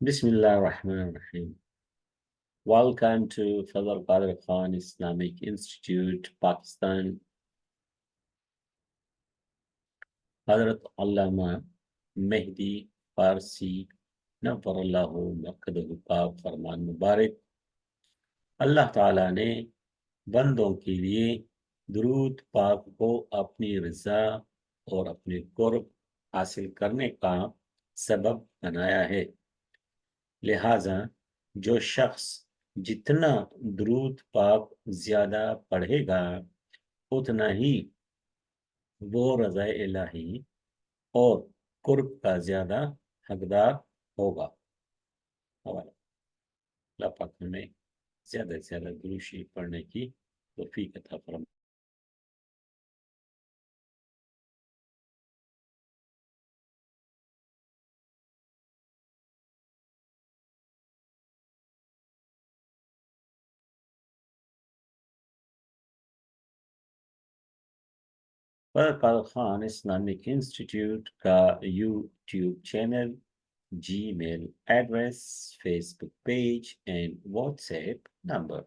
Bismillahirrahmanirrahim. Welcome to Fazal Qadir Khan Islamic Institute, Pakistan. Hazrat Allama Mehdi Farsi नव्वरल्लाहु मरकदहु पाक फरमान मुबारक। अल्लाह ताला ने बंदों के लिए दुरूद पाक को अपनी रज़ा और अपने कुर्ब हासिल करने का सबब बनाया है। लिहाजा जो शख्स जितना दुरूद पाक ज्यादा पढ़ेगा उतना ही वो रज़ाए इलाही और कुर्ब का ज्यादा हकदार होगा। हवाला अल्लाह पाक हमें ज्यादा से ज्यादा दुरूद शरीफ पढ़ने की तौफीक अता फरमाए। फजल खान इस्लामिक इंस्टीट्यूट का YouTube channel, Gmail address, Facebook page and WhatsApp number.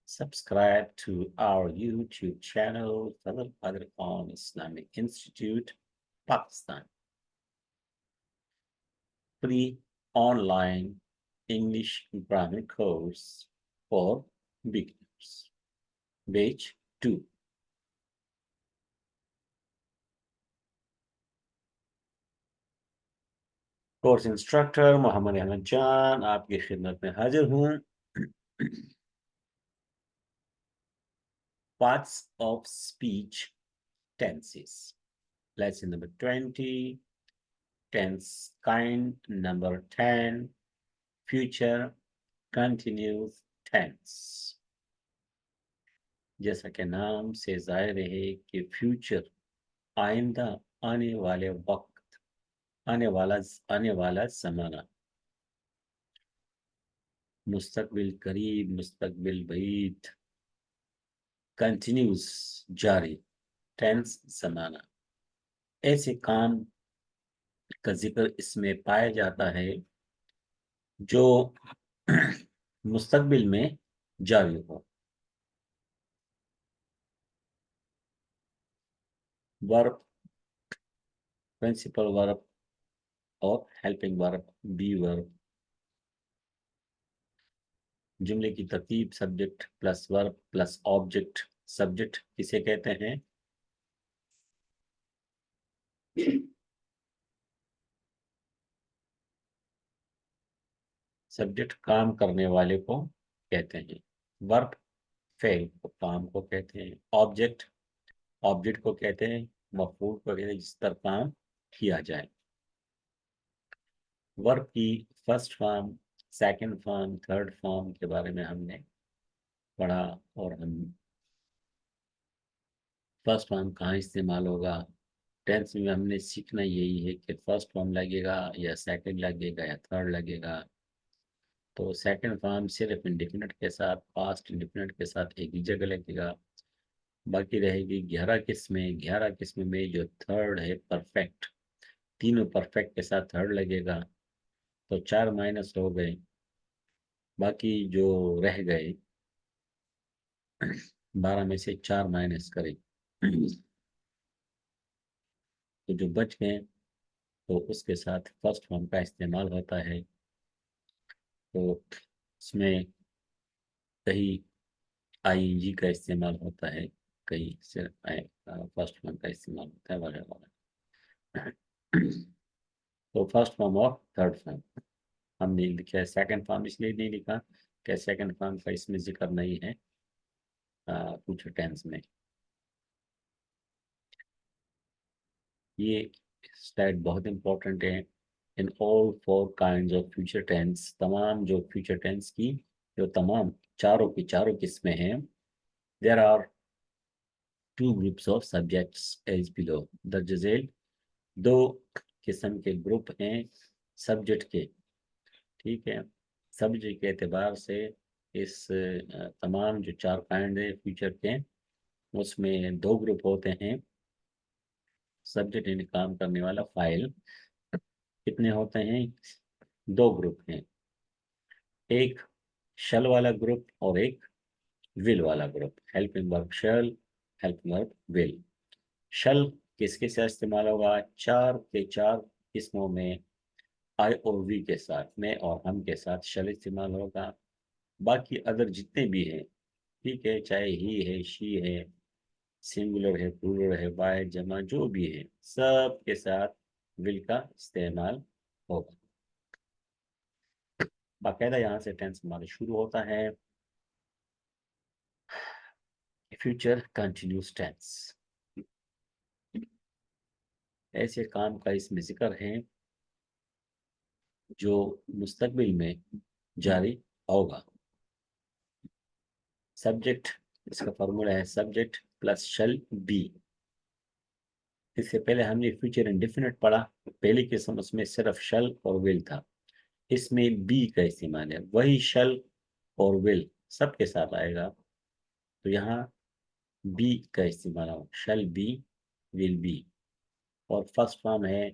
Subscribe to our YouTube channel, Fazal Qadir Khan Islamic Institute, Pakistan. Free online English grammar course for beginners. Batch 2. Course instructor Mohammad Ahmad Jan आपकी खिदमत में हाजिर हूँ। Parts of speech tenses. Lesson number 20. Tense kind number 10. Future continuous tense. जैसा कि नाम से जाहिर है कि फ्यूचर आइंदा आने वाले वक्त, आने वाला ज़माना, मुस्तकबिल करीब, मुस्तकबिल बईद, कंटिन्यूस जारी, टेंस ज़माना। ऐसे काम का जिक्र इसमें पाया जाता है जो मुस्तकबिल में जारी हो। वर्ब, प्रिंसिपल वर्ब और हेल्पिंग वर्ब, बी वर्ब। जुमले की तरतीब subject plus verb plus object. Subject किसे कहते हैं? सब्जेक्ट काम करने वाले को कहते हैं। वर्ब फेल को, काम को कहते हैं। ऑब्जेक्ट, ऑब्जेक्ट को कहते हैं। मफऊल को कहते हैं जिस पर काम किया जाए। वर्ब की first form, second form, third form के बारे में हमने पढ़ा और हम फर्स्ट फॉर्म कहाँ इस्तेमाल होगा, टेंस में हमने सीखना यही है कि फर्स्ट फॉर्म लगेगा या सेकंड लगेगा या थर्ड लगेगा। तो सेकंड फॉर्म सिर्फ इंडिफिनिट के साथ, पास्ट इंडिफिनिट के साथ एक ही जगह लगेगा। बाकी रहेगी 11 किस्में। 11 किस्में में जो थर्ड है परफेक्ट, तीनों परफेक्ट के साथ थर्ड लगेगा। तो 4 माइनस हो गए, बाकी जो रह गए 12 में से 4 माइनस करें तो जो बच गए तो उसके साथ फर्स्ट फॉर्म का इस्तेमाल होता है। तो इसमें कहीं आईएनजी का इस्तेमाल होता है, कहीं सिर्फ फर्स्ट फॉर्म का इस्तेमाल होता है वगैरह वगैरह। तो फर्स्ट फॉर्म और थर्ड फॉर्म हमने लिखा है। सेकंड फॉर्म इसलिए नहीं लिखा कि सेकंड फॉर्म का इसमें जिक्र नहीं है फ्यूचर टेंस में। ये स्लाइड बहुत इंपॉर्टेंट है। In all 4 kinds of future tense, तमाम जो फ्यूचर टेंस की जो तमाम चारों की चारों किस्में हैं, there are 2 groups of subjects as below. दर्ज झेल 2 किस्म के ग्रुप हैं सब्जेक्ट के। ठीक है, सब्जेक्ट के एतबार से इस तमाम जो 4 काइंड हैं फ्यूचर के, उसमें 2 ग्रुप होते हैं। सब्जेक्ट यानी काम करने वाला, फाइल कितने कितने होते हैं? 2 ग्रुप हैं, एक शल वाला ग्रुप और एक विल वाला ग्रुप। Helping verb shall, helping verb will. Shall किसके साथ इस्तेमाल होगा? 4 के 4 किस्मों में आई और वी के साथ, मैं और हम के साथ शल इस्तेमाल होगा। बाकी अदर जितने भी हैं, ठीक है, चाहे ही है, शी है, सिंगुलर है, प्लूरल है, वाहिद जमा जो भी है, सब के साथ विल का इस्तेमाल होगा। बाकायदा यहाँ से टेंस हमारा शुरू होता है, फ्यूचर कंटिन्यूस टेंस। ऐसे काम का इसमें जिक्र है जो मुस्तकबिल में जारी होगा। सब्जेक्ट, इसका फॉर्मूला है सब्जेक्ट प्लस शल बी। इससे पहले हमने फ्यूचर इंडेफिनिट पढ़ा, पहली किस्म उसमें सिर्फ शल और विल था, इसमें बी का इस्तेमाल है, वही शल और विल सबके साथ आएगा, तो यहाँ बी का इस्तेमाल हो, शल बी, विल बी। और फर्स्ट फॉर्म है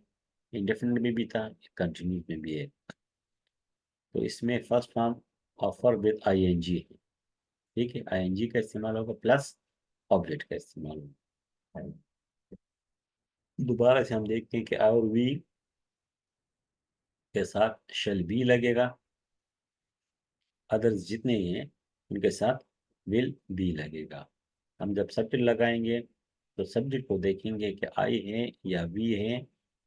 इंडेफिनिट में भी था, कंटिन्यूस में भी है, तो इसमें first form of with ING है, ठीक है, आईएनजी का इस्तेमाल होगा प्लस ऑब्जेक्ट का इस्तेमाल होगा। दोबारा से हम देखते हैं कि और वी के साथ शल बी लगेगा, अदर्स जितने ही हैं उनके साथ विल बी लगेगा। हम जब सब्जेक्ट लगाएंगे तो सब्जेक्ट को देखेंगे कि आई है या वी है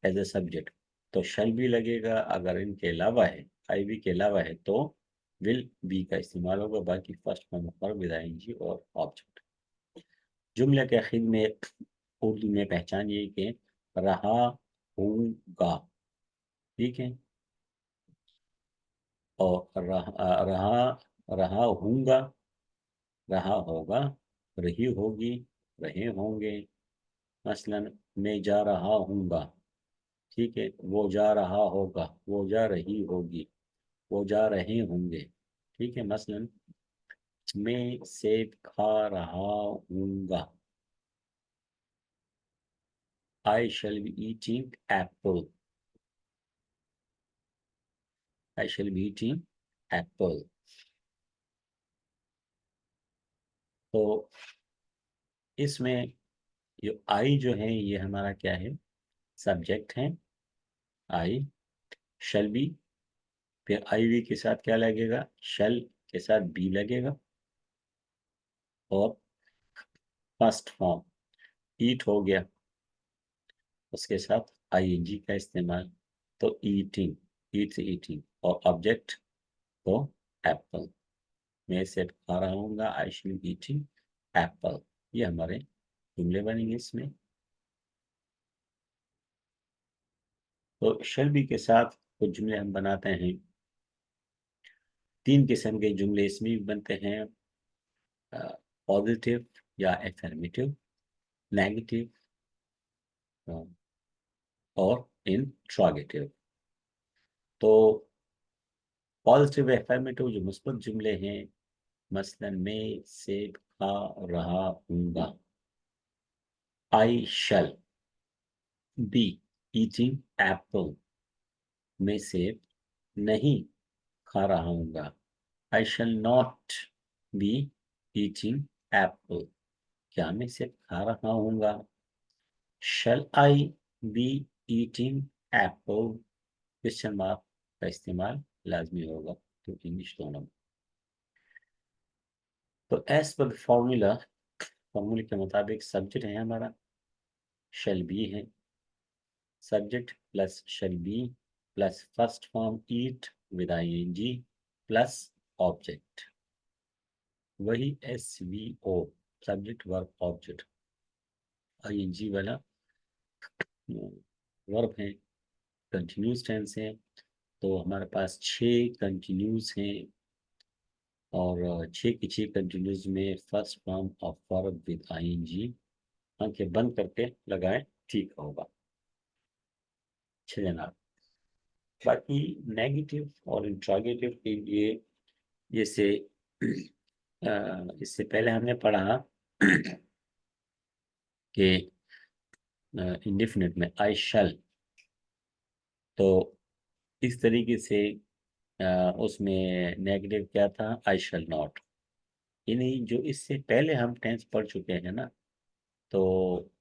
एज ए सब्जेक्ट, तो शल बी लगेगा, अगर इनके अलावा है, आई वी के अलावा है, तो विल बी का इस्तेमाल होगा। बाकी फर्स्ट फॉर्म पर विद आईएनजी और ऑब्जेक्ट। जुमले के आखिर में उर्दू में पहचान ये कि रहा हूँगा, ठीक है, और रहा हूँगा, रहा होगा, रही होगी, रहे होंगे। मसलन मैं जा रहा हूँगा, ठीक है, वो जा रहा होगा, वो जा रही होगी, वो जा रहे होंगे, ठीक है। मसलन मैं सेब खा रहा हूँगा, I shall be eating apple, I shall be eating apple. तो इसमें जो आई जो है ये हमारा क्या है? सब्जेक्ट है आई, शैल बी, फिर आई वी के साथ क्या लगेगा? शैल के साथ बी लगेगा, और फर्स्ट फॉर्म ईट हो गया, उसके साथ आईएनजी का इस्तेमाल, तो ईटिंग, ईट से ईटिंग, और ऑब्जेक्ट तो एप्पल, मैं सेब खा रहा हूँ, आई शुड ईटिंग एप्पल। ये हमारे जुमले बनेंगे इसमें। तो शैल बी के साथ कुछ जुमले हम बनाते हैं, 3 किस्म के जुमले इसमें भी बनते हैं, पॉजिटिव या एफर्मेटिव, नेगेटिव और इंट्रोगेटिव। तो पॉजिटिव एफर्मेटिव जो मुस्बत जुमले हैं, मसलन मैं सेब खा रहा हूँगा, I shall be eating apple, मैं सेब नहीं खा रहा हूँगा, I shall not be eating apple, क्या मैं सेब खा रहा हूँगा? Shall I be eating apple, question mark का इस्तेमाल लाजमी होगा, तो इंग्लिश दोनों। तो एज पर फॉर्मूला, फॉर्मूले के मुताबिक सब्जेक्ट है हमारा, शैल बी है, subject plus shall be plus first form eat with ING plus object, वही S V O, subject verb object, ING वाला वर्ब है, कंटिन्यूस टेंस है। तो हमारे पास 6 कंटिन्यूस हैं, और 6 की 6 कंटिन्यूस में first form of verb with ING, आंखें बंद करके लगाएं, ठीक होगा। जनाब, बाकी नेगेटिव और इंट्रोगेटिव के लिए, जैसे इससे पहले हमने पढ़ा कि इंडेफिनिट में आई शैल, तो इस तरीके से उसमें नेगेटिव क्या था, आई शैल नॉट। यानी जो इससे पहले हम टेंस पढ़ चुके हैं ना, तो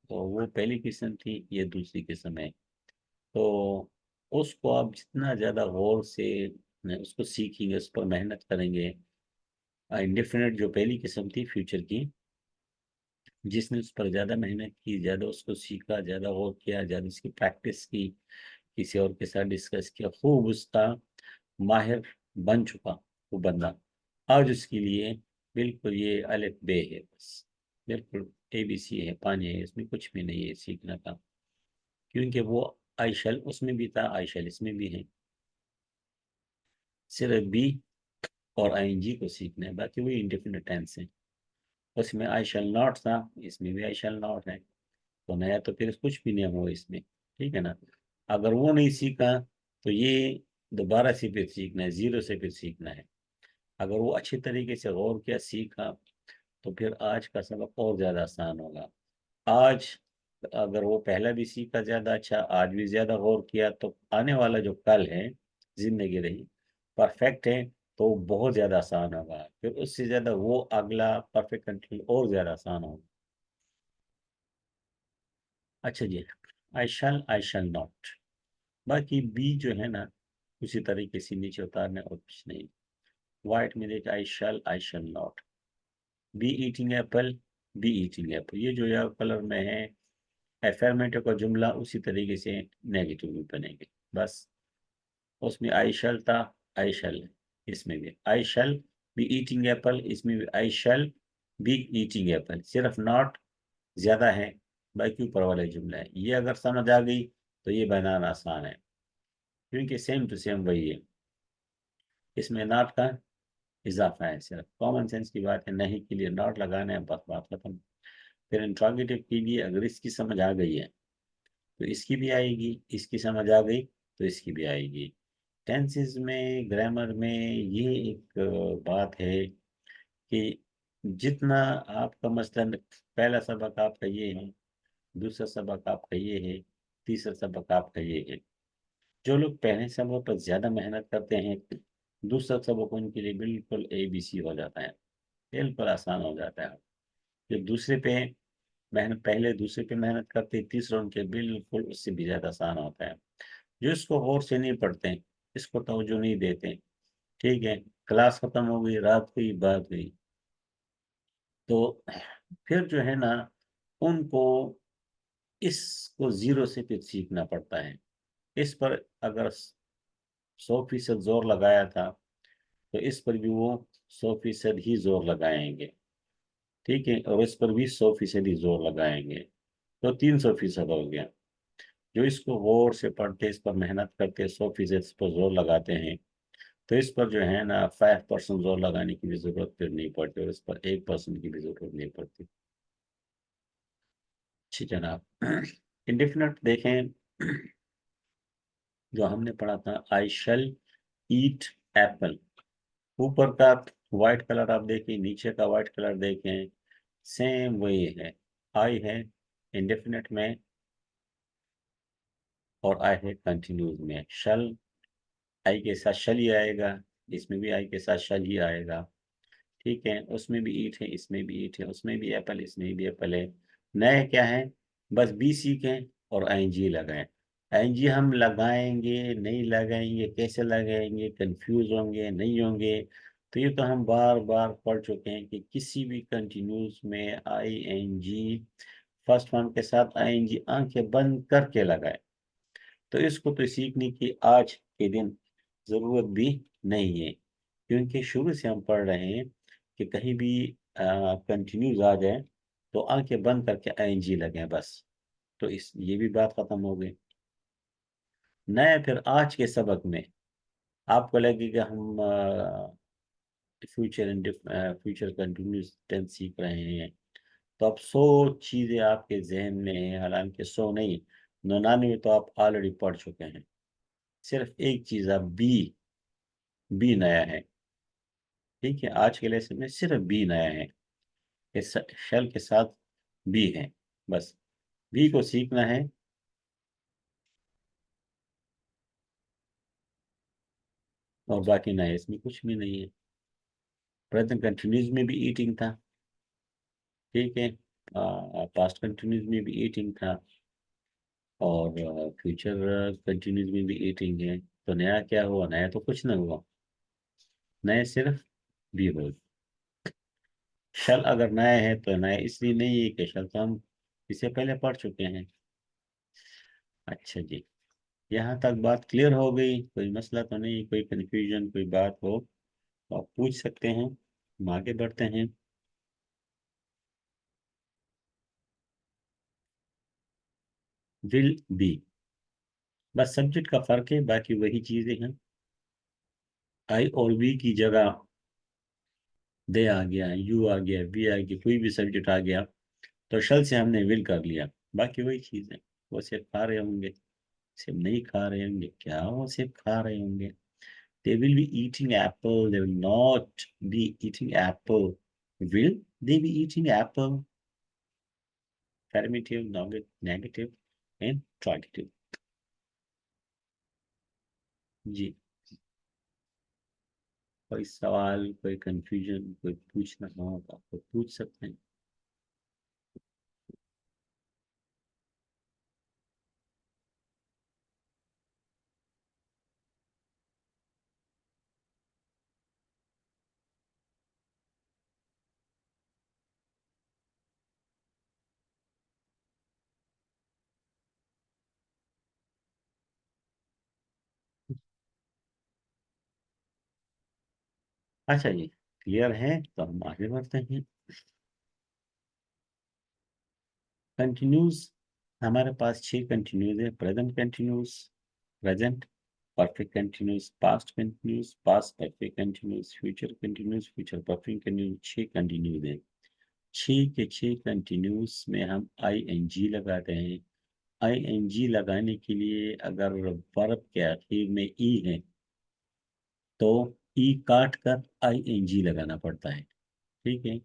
वो पहली किस्म थी, ये दूसरी किस्म है। तो उसको आप जितना ज़्यादा गौर से उसको सीखेंगे, उस पर मेहनत करेंगे। इंडेफिनिट जो पहली किस्म थी फ्यूचर की, जिसने उस पर ज़्यादा मेहनत की, ज़्यादा उसको सीखा, ज़्यादा गौर किया, ज़्यादा उसकी प्रैक्टिस की, किसी और के साथ डिस्कस किया, खूब उसका माहिर बन चुका वो बंदा, आज उसके लिए बिल्कुल ये अलिफ बे है बस, बिल्कुल ABC है, पानी है, इसमें कुछ भी नहीं है सीखने का। क्योंकि वो आइशल उसमें भी था, आइशल इसमें भी है, सिर्फ बी और ING को सीखना है, बाकी वही इंडेफिनिट टेंस है। उसमें आई शैल नॉट था, इसमें भी आई शैल नॉट है, तो नया तो फिर कुछ भी नहीं हुआ इसमें, ठीक है ना। अगर वो नहीं सीखा तो ये दोबारा से फिर सीखना है, जीरो से फिर सीखना है। अगर वो अच्छी तरीके से गौर किया, सीखा, तो फिर आज का सबक और ज़्यादा आसान होगा। आज अगर वो पहला भी सीखा ज़्यादा अच्छा, आज भी ज़्यादा गौर किया, तो आने वाला जो कल है, जिंदगी रही परफेक्ट है, तो बहुत ज़्यादा आसान होगा, फिर उससे ज़्यादा वो अगला परफेक्ट कंट्रोल और ज़्यादा आसान होगा। अच्छा जी, आई शैल नॉट। बाकी बी जो है ना, उसी तरीके से नीचे उतारना और कुछ नहीं। वाइट में देख, I shall not. Be eating apple, be eating apple, ये जो है कलर में है, एफर्मेटिव का जुमला उसी तरीके से नेगेटिव भी बनेंगे बस। उसमें आई शैल था, आई शैल, इसमें भी आई शैल बी ईटिंग एप्पल, इसमें भी आई शैल बी ईटिंग एप्पल, सिर्फ नॉट ज्यादा है, बाकी ऊपर वाले जुमला है। ये अगर समझ आ गई तो ये बनाना आसान है, क्योंकि सेम टू सेम वही है, इसमें नॉट का इजाफा है, सिर्फ कॉमन सेंस की बात है, नहीं के लिए नॉट लगाना है, बस बात खत्म। फिर इंट्रोगेटिव के लिए अगर इसकी समझ आ गई है तो इसकी भी आएगी, इसकी समझ आ गई तो इसकी भी आएगी। टेंसेस में, ग्रामर में ये एक बात है कि जितना आपका मसलन पहला सबक आपका ये है, दूसरा सबक आपका ये है, तीसरा सबक आपका ये है, जो लोग पहले सबक पर ज़्यादा मेहनत करते हैं, दूसरा सबक उनके लिए बिल्कुल ABC हो जाता है, बिल्कुल आसान हो जाता है। जो दूसरे पे मेहनत, पहले दूसरे पे मेहनत करते हैं, तीसरा उनके बिल्कुल उससे भी ज़्यादा आसान होता है। जो इसको गौर से नहीं पढ़ते हैं, इसको तवज्जो नहीं देते हैं, ठीक है, क्लास खत्म हो गई, रात हुई, बात हुई, तो फिर जो है ना, उनको इसको जीरो से फिर सीखना पड़ता है। इस पर अगर 100% जोर लगाया था, तो इस पर भी वो 100% ही जोर लगाएंगे, ठीक है, और इस पर भी 100% ही जोर लगाएंगे, तो 300% हो गया। जो इसको गौर से पढ़ते, इस पर मेहनत करते, 100% इस पर जोर लगाते हैं, तो इस पर जो है ना 5% जोर लगाने की भी जरूरत फिर नहीं पड़ती, और इस पर 1% की भी जरूरत नहीं पड़ती। ठीक है ना। इंडेफिनिट देखें, जो हमने पढ़ा था, आई शैल ईट एप्पल, ऊपर का व्हाइट कलर आप देखें, नीचे का व्हाइट कलर देखें, सेम वही है। आई है इंडेफिनिट में, और आई है कंटिन्यूज में। शल, आई के साथ शल ही आएगा, इसमें भी आई के साथ शल ही आएगा, ठीक है। उसमें भी ईट है, इसमें भी ईट है, उसमें भी एप्पल, इसमें भी एप्पल है। नए क्या है, बस बी सीखें और ING लगाएं। ING हम लगाएंगे नहीं लगाएंगे, कैसे लगाएंगे, कंफ्यूज होंगे नहीं होंगे, तो ये तो हम बार बार पढ़ चुके हैं कि किसी भी कंटिन्यूज में ING, फर्स्ट फॉर्म के साथ ING आंखें बंद करके लगाए। तो इसको तो सीखने की आज के दिन जरूरत भी नहीं है, क्योंकि शुरू से हम पढ़ रहे हैं कि कहीं भी कंटिन्यूज आ जाए तो आंखें बंद करके ING लगे बस, तो इस ये भी बात खत्म हो गई। नए फिर आज के सबक में आपको लगेगा हम फ्यूचर कंटिन्यूस टेंस सीख रहे हैं, तो अब 100 चीजें आपके जहन में हैं, हालांकि 100 नहीं, 99 तो आप ऑलरेडी पढ़ चुके हैं। सिर्फ एक चीज, अब बी, बी नया है, ठीक है, आज के लेसन में सिर्फ बी नया है, इस शेल के साथ बी है, बस बी को सीखना है। और बाकी नया इसमें कुछ भी नहीं है। प्रेजेंट कंटिन्यूस में भी ईटिंग था, ठीक है, पास्ट कंटिन्यूस में भी ईटिंग था, और फ्यूचर कंटिन्यूस में भी ईटिंग है। तो नया क्या हुआ? नया तो कुछ ना हुआ, नया सिर्फ भी हो। शल अगर नया है तो नया इसलिए नहीं है कि शल तो हम इससे पहले पढ़ चुके हैं। अच्छा जी, यहाँ तक बात क्लियर हो गई? कोई मसला तो नहीं, कोई कंफ्यूजन, कोई बात हो तो आप पूछ सकते हैं। हम आगे बढ़ते हैं। विल बी, बस सब्जेक्ट का फर्क है, बाकी वही चीजें हैं। आई और वी की जगह दे आ गया, यू आ गया, वी आ गया, कोई भी सब्जेक्ट आ गया तो शल से हमने विल कर लिया। बाकी वही चीज है। वो सिर्फ खा रहे होंगे, सिर्फ नहीं खा रहे होंगे, क्या वो सिर्फ खा रहे होंगे? They will be eating apple. They will not be eating apple. Will they be eating apple? Affirmative, negative, and interrogative. जी, कोई सवाल, कोई कंफ्यूजन, कोई पूछना हो तो आप पूछ सकते हैं। अच्छा जी, क्लियर है तो हम आगे बढ़ते हैं। कंटिन्यूस, हमारे पास 6 कंटिन्यूस है। Present continuous, present perfect continuous, past continuous, past perfect continuous, future continuous, future perfect continuous. 6 continuous है। 6 के 6 कंटिन्यूस में हम आई एन जी लगाते हैं। आई एन जी लगाने के लिए अगर वर्ब के आखिर में ई है तो ई काट कर आई एन जी लगाना पड़ता है, ठीक है।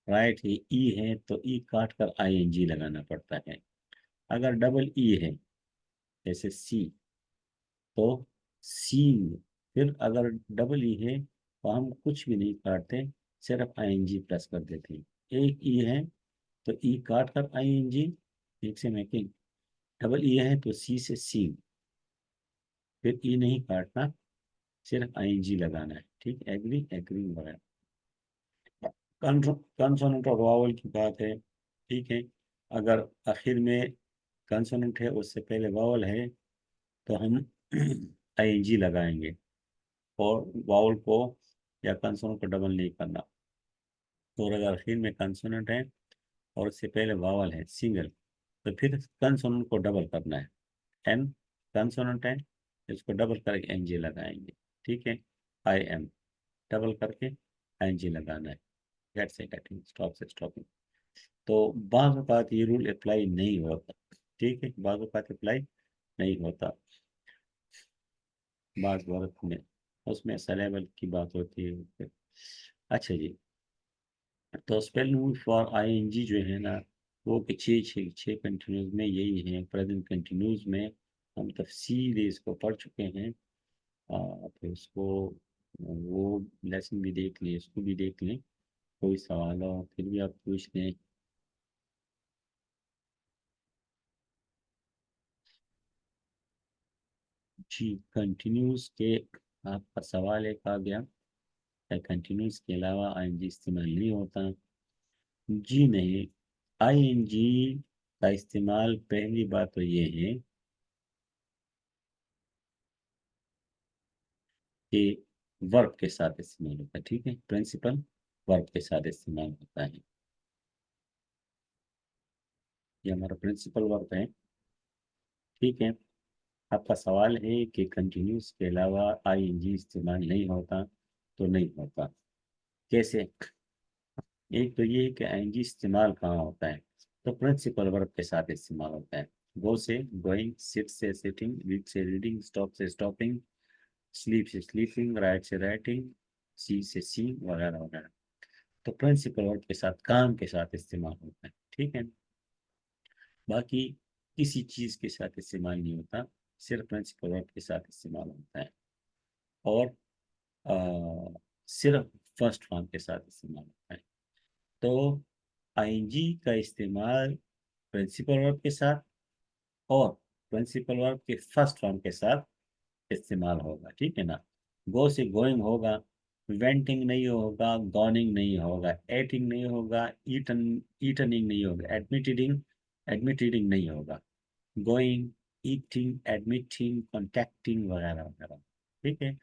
राइट है, ई है तो ई काट कर आई एन जी लगाना पड़ता है। अगर डबल ई है जैसे सी तो सीन, फिर अगर डबल ई है तो हम कुछ भी नहीं काटते, सिर्फ आई एन जी प्लस कर देते हैं। एक ई है तो ई काट कर आई एन जी, ठीक से मेकिंग। डबल ई है तो सी से सी, फिर ई नहीं काटना, सिर्फ आई एन जी लगाना है, ठीक। एग्री, एग्री वगैरह। कंसोनेंट और वावल की बात है, ठीक है। अगर आखिर में कंसोनेंट है, उससे पहले वावल है, तो हम आई एन जी लगाएंगे, और वावल को या कंसोनेंट को डबल नहीं करना। और अगर आखिर में कंसोनेंट है और उससे पहले वावल है सिंगल, तो फिर कंसोनेंट को डबल करना है। एन कंसोनेंट है, इसको डबल करके एन जी लगाएंगे, ठीक है। आई एम डबल करके एन जी लगाना है। गेट से गेटिंग, स्टॉप से स्टॉपिंग। तो बाज़ औक़ात ये रूल अप्लाई नहीं होता, ठीक है, बाज़ औक़ात अप्लाई नहीं होता। बाज़ वक्त में उसमें सलेबल की बात होती है। अच्छा जी, तो spelling rule for I N G जो है ना, वो कि 6 कंटिन्यूज में यही है। प्रेजेंट कंटिन्यूज में हम तफसील इसको पढ़ चुके हैं। फिर उसको वो लेसन भी देख लें, इसको भी देख लें। कोई सवाल हो फिर भी आप पूछ लें। जी, कंटिन्यूस के, आपका सवाल एक आ गया, क्या कंटिन्यूस के अलावा आईएनजी इस्तेमाल नहीं होता? जी नहीं, आईएनजी का इस्तेमाल पहली बात तो ये है कि वर्ब के साथ इस्तेमाल होता है, ठीक है। प्रिंसिपल वर्ब के साथ इस्तेमाल होता है। ये हमारा प्रिंसिपल वर्ब है, ठीक है। आपका सवाल है कि कंटिन्यूस के अलावा आईएनजी इस्तेमाल नहीं होता, तो नहीं होता। कैसे? एक तो ये है कि आईएनजी इस्तेमाल कहाँ होता है, तो प्रिंसिपल वर्ब के साथ इस्तेमाल होता है। गो से गोइंग, सिट से सिटिंग, रीड से रीडिंग, स्टॉप से स्टॉपिंग, स्लीप से स्लीपिंग, राइट से राइटिंग, सी से सी वगैरह वगैरह। तो प्रिंसिपल वर्ब के साथ, काम के साथ इस्तेमाल होता है, ठीक है। बाकी किसी चीज़ के साथ इस्तेमाल नहीं होता, सिर्फ प्रिंसिपल वर्ब के साथ इस्तेमाल होता है। और सिर्फ फर्स्ट फॉर्म के साथ इस्तेमाल होता है। तो आईएनजी का इस्तेमाल प्रिंसिपल वर्ब के साथ और प्रिंसिपल वर्ब के फर्स्ट फॉर्म के साथ इस्तेमाल होगा, ठीक है ना। गो से गोइंग होगा, वेंटिंग नहीं होगा, गॉनिंग नहीं होगा, एटिंग नहीं होगा, ईटन ईटनिंग नहीं होगा, एडमिटेडिंग नहीं होगा, गोइंग, ईटिंग, एडमिटिंग, कॉन्टैक्टिंग वगैरह वगैरह, ठीक है।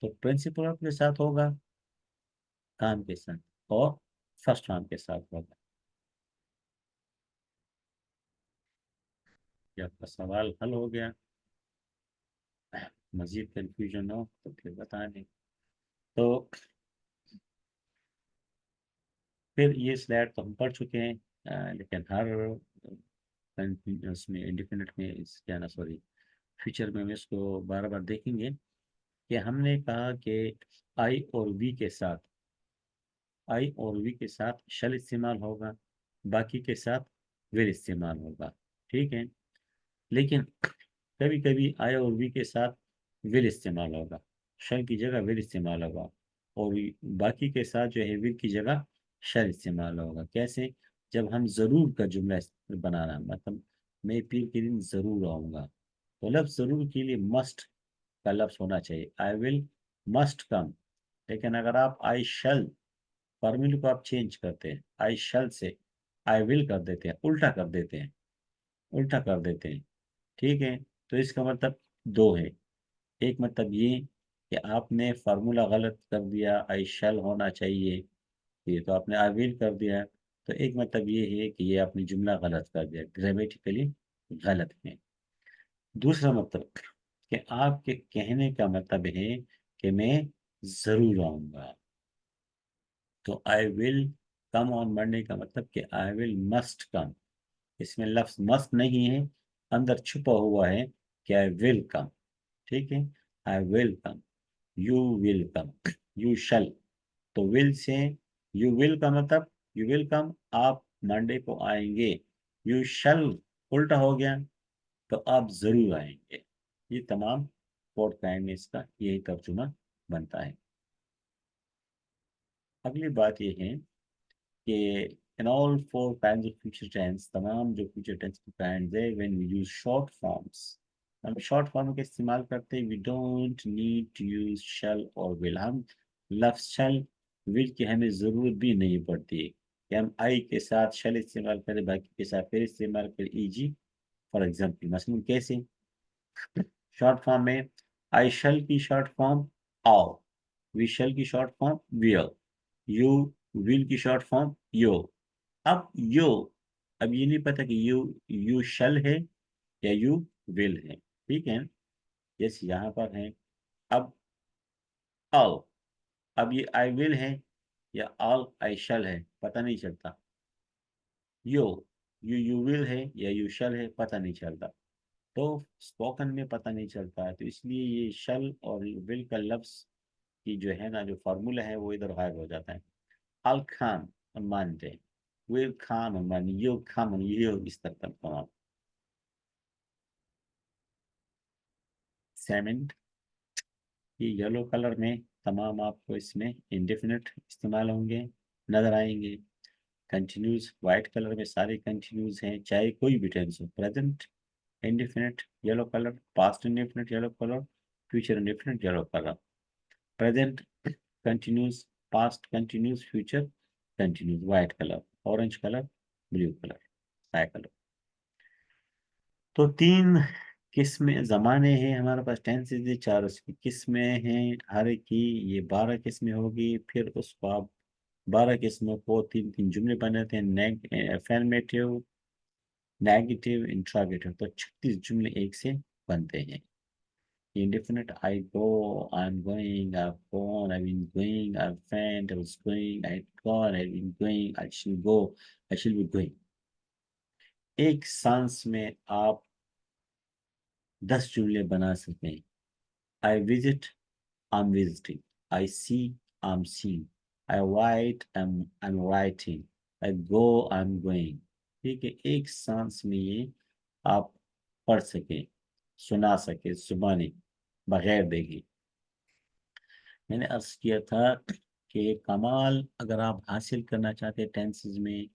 तो प्रिंसिपल वर्ब के साथ होगा, काम के साथ, और फर्स्ट फॉर्म के साथ होगा। ये आपका सवाल हल हो गया। मजीद कंफ्यूजन हो तो फिर बता दें। तो फिर ये स्लाइड तो हम पढ़ चुके हैं, लेकिन हर उसमें इंडिपेंडेंट में क्या ना, सॉरी, फ्यूचर में हम इसको बार बार देखेंगे कि हमने कहा कि आई और वी के साथ, आई और वी के साथ शल इस्तेमाल होगा, बाकी के साथ विल इस्तेमाल होगा, ठीक है। लेकिन कभी कभी आई और वी के साथ विल इस्तेमाल होगा, शल की जगह विल इस्तेमाल होगा, और बाकी के साथ जो है विल की जगह शल इस्तेमाल होगा। कैसे? जब हम ज़रूर का जुमला बनाना, मतलब मैं पीर के दिन ज़रूर आऊँगा, तो लफ्ज़ ज़रूर के लिए मस्ट का लफ्ज़ होना चाहिए, आई विल मस्ट कम। लेकिन अगर आप आई शल फॉर्मूले को आप चेंज करते हैं, आई शल से आई विल कर देते हैं, उल्टा कर देते हैं, उल्टा कर देते हैं, ठीक है। तो इसका मतलब दो है। एक मतलब ये कि आपने फार्मूला गलत कर दिया, आई शैल होना चाहिए, ये तो आपने आई विल कर दिया। तो एक मतलब ये है कि ये आपने जुमला गलत कर दिया, ग्रामेटिकली गलत है। दूसरा मतलब कि आपके कहने का मतलब है कि मैं ज़रूर आऊँगा। तो आई विल कम ऑन मंडे का मतलब कि आई विल मस्ट कम। इसमें लफ्ज मस्ट नहीं है, अंदर छुपा हुआ है कि आई विल कम, ठीक है। I will come, you will come, you shall. तो विल से यू विल का मतलब यू विल कम, आप मंडे को आएंगे। यू शल उल्टा हो गया, तो आप जरूर आएंगे। ये तमाम फोर्थ टाइम में इसका यही तर्जुमा बनता है। अगली बात ये है कि in all four kinds of future tense, तमाम जो फ्यूचर टेंस की काइंड्स है, when we use short forms, हम शॉर्ट फॉर्म का इस्तेमाल करते हैं, we don't need to use shall और विल। हम लफ्ज शैल विल की हमें ज़रूरत भी नहीं पड़ती है कि हम आई के साथ शैल इस्तेमाल करें, बाकी के साथ फिर इस्तेमाल करें, ईजी। फॉर एग्जाम्पल, मसलन कैसे? शॉर्ट फॉर्म में आई शैल की शॉर्ट फॉर्म आओ, वी शैल की short form will, you will की शॉर्ट फॉर्म यो। अब यो, अब ये नहीं पता कि यू शल है या यू विल है, ठीक है। जैसे यहाँ पर है, अब ऑल, अब ये आई विल है या ऑल आई शल है, पता नहीं चलता। यो, यू विल है या यू शल है, पता नहीं चलता। तो स्पोकन में पता नहीं चलता है, तो इसलिए ये शल और विल का लफ्ज की जो है ना, जो फार्मूला है वो इधर गायब हो जाता है। I'll come on Monday, will come on Monday, you'll come on you, इस तरह का तमाम। सेमेंट, ये येलो कलर में तमाम आपको इसमें इंडेफिनिट इस्तेमाल होंगे, नजर आएंगे। कंटिन्यूज वाइट कलर में सारे कंटिन्यूज हैं, चाहे कोई भी टेंस हो। Present indefinite yellow colour, past indefinite yellow colour, future indefinite yellow colour. Present continues, past continues, future continues white colour, orange colour, blue colour, sky colour. तो तीन किस्में ज़माने हैं हमारे पास, टेंसेज है, चार उसकी किस्में हैं हर एक की। ये 12 किस्में होगी। फिर उसको आप 12 किस्मों को तीन तीन जुमले बनाते हैं, अफर्मेटिव, नेगेटिव, इंट्रोगेटिव। तो 36 जुमले एक से बनते हैं। Indefinite, I go, I am going, I have gone, I been going, I went, I was going, I had gone, I been going, I shall go, आई शिल बी गोइंग। एक सांस में आप 10 जुमले बना सकते हैं। I visit, I'm visiting. I see, I'm seeing. I write, I'm writing. I go, I'm going. ठीक है, एक सांस में ये आप पढ़ सके, सुना सके, जुबानी बगैर देखे। मैंने अर्ज किया था कि कमाल अगर आप हासिल करना चाहते हैं टेंसेस में,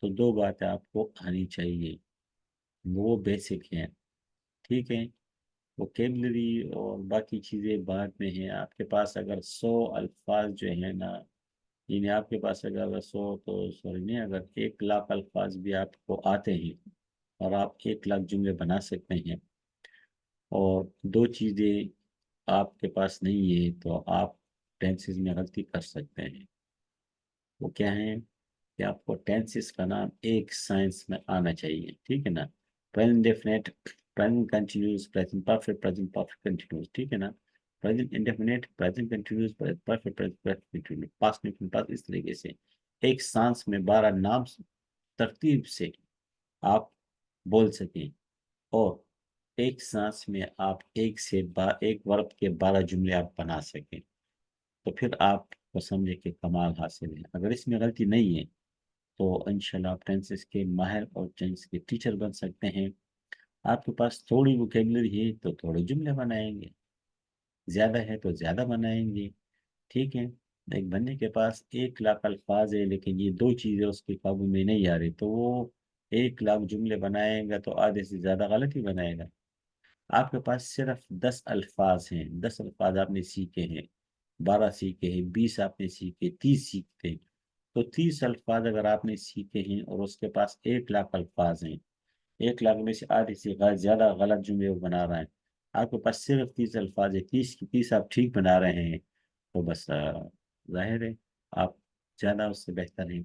तो दो बातें आपको आनी चाहिए, वो बेसिक हैं। ठीक है, वोकेबलरी और बाकी चीज़ें बाद में हैं। आपके पास अगर 100 अल्फाज जो है ना, यानी आपके पास अगर 100 तो सॉरी नहीं, अगर 1 लाख अल्फाज भी आपको आते हैं और आप 1 लाख जुमले बना सकते हैं, और दो चीज़ें आपके पास नहीं है, तो आप टेंसेस में गलती कर सकते हैं। वो क्या है कि आपको टेंसेस का नाम एक साइंस में आना चाहिए। ठीक है ना, present definite, present continuous, present perfect, present perfect continuous. ठीक है ना, present indefinite, present continuous, present perfect, present perfect continuous, past में पास्ट, इस तरीके से एक सांस में 12 नाम तरतीब से आप बोल सकें, और एक सांस में आप एक वर्ब के 12 जुमले आप बना सकें, तो फिर आपको समझे कि कमाल हासिल है। अगर इसमें गलती नहीं है तो इंशाल्लाह आप टेंसेस के माहिर और टेंस के टीचर बन सकते हैं। आपके पास थोड़ी वोकेबलरी है तो थोड़े जुमले बनाएंगे, ज़्यादा है तो ज़्यादा बनाएंगे। ठीक है, एक बंदे के पास 1 लाख अल्फाज है लेकिन ये दो चीज़ें उसके काबू में नहीं आ रही, तो वो 1 लाख जुमले बनाएगा तो आधे से ज़्यादा गलत ही बनाएगा। आपके पास सिर्फ 10 अल्फाज हैं, 10 अल्फाज आपने सीखे हैं, 12 सीखे हैं, 20 आपने सीखे, 30 सीखते हैं, तो 30 अल्फाज अगर आपने सीखे हैं और उसके पास 1 लाख अल्फाज हैं, 1 लाख में से आधे से ज्यादा गलत जुमले वो बना रहा है, आपके पास सिर्फ 30 अल्फाज है, 30 की 30 आप ठीक बना रहे हैं, तो बस जाहिर है आप ज्यादा उससे बेहतर हैं।